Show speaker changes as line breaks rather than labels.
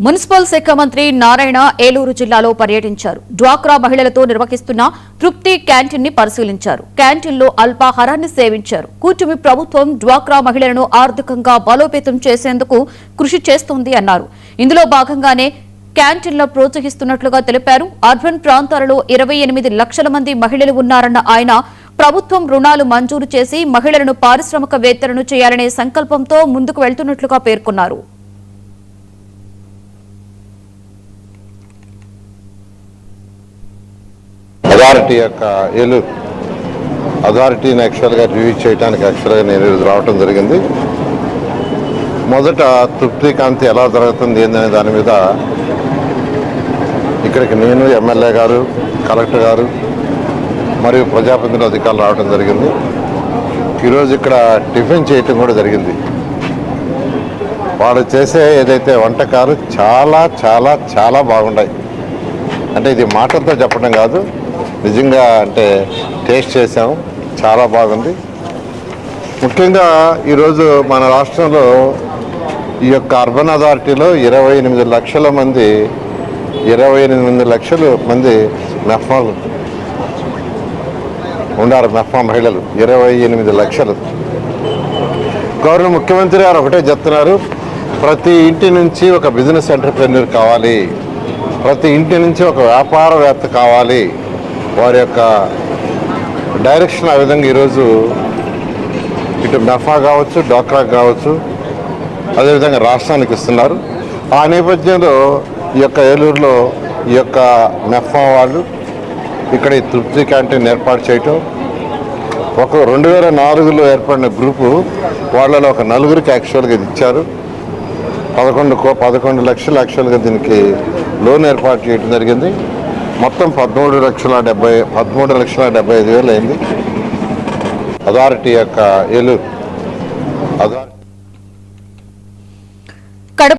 Municipal శాఖ మంత్రి నారాయణ ఏలూరు జిల్లాలో పర్యటించారు. డ్వాక్రా మహిళలతో నిర్వహిస్తున్న తృప్తి క్యాంటీన్ ని పరిశీలించారు. క్యాంటీన్లో అల్పాహారాన్ని సేవించారు. కూటమి ప్రభుత్వం డ్వాక్రా మహిళలను ఆర్థికంగా బలోపేతం చేసేందుకు కృషి చేస్తోంది అన్నారు. ఇందులో భాగంగానే క్యాంటీన్ల ప్రోత్సహిస్తున్నట్లుగా తెలిపారు. అర్బన్ ప్రాంతాలలో 28 లక్షల మంది మహిళలు ఉన్నారన్న ఆయన ప్రభుత్వం రుణాలు మంజూరు చేసి మహిళలను పారిశ్రామికవేత్తలను చేయాలనే సంకల్పంతో ముందుకు వెళ్తున్నట్లుగా పేర్కొన్నారు.
అథారిటీ యొక్క ఏలూరు అథారిటీని యాక్చువల్గా రివ్యూ చేయడానికి యాక్చువల్గా నేను రావటం జరిగింది. మొదట తృప్తి కాంతి ఎలా జరుగుతుంది ఏందనే దాని మీద ఇక్కడికి నేను ఎమ్మెల్యే గారు, కలెక్టర్ గారు మరియు ప్రజాప్రతినిధుల అధికారులు రావడం జరిగింది. ఈరోజు ఇక్కడ టిఫిన్ చేయటం కూడా జరిగింది. వాళ్ళు చేసే ఏదైతే వంటకాలు చాలా చాలా చాలా బాగున్నాయి. అంటే ఇది మాటలతో చెప్పడం కాదు, నిజంగా అంటే టేస్ట్ చేసాము, చాలా బాగుంది. ముఖ్యంగా ఈరోజు మన రాష్ట్రంలో ఈ యొక్క అర్బన్ అథారిటీలో 28 లక్షల మంది మెఫ్మాలు ఉన్నారు. మెఫ్మా మహిళలు 28 లక్షలు. గవర్నర్ ముఖ్యమంత్రి గారు ఒకటే చెప్తున్నారు, ప్రతి ఇంటి నుంచి ఒక బిజినెస్ ఎంటర్ప్రెన్యూర్ కావాలి, ప్రతి ఇంటి నుంచి ఒక వ్యాపారవేత్త కావాలి. వారి యొక్క డైరెక్షన్ ఆ విధంగా ఈరోజు ఇటు మెఫ్మా కావచ్చు, డ్వాక్రా కావచ్చు, అదేవిధంగా రాష్ట్రానికి ఇస్తున్నారు. ఆ నేపథ్యంలో ఈ యొక్క ఏలూరులో ఈ యొక్క మెఫ్మా వాళ్ళు ఇక్కడ ఈ తృప్తి క్యాంటీన్ ఏర్పాటు చేయటం, ఒక 2004లో ఏర్పడిన గ్రూపు వాళ్ళలో ఒక నలుగురికి యాక్చువల్గా ఇది ఇచ్చారు. 11 లక్షలు యాక్చువల్గా దీనికి లోన్ ఏర్పాటు చేయడం జరిగింది. మొత్తం 13,75,000 అయింది. అథారిటీ యొక్క ఏలూరు అథారిటీ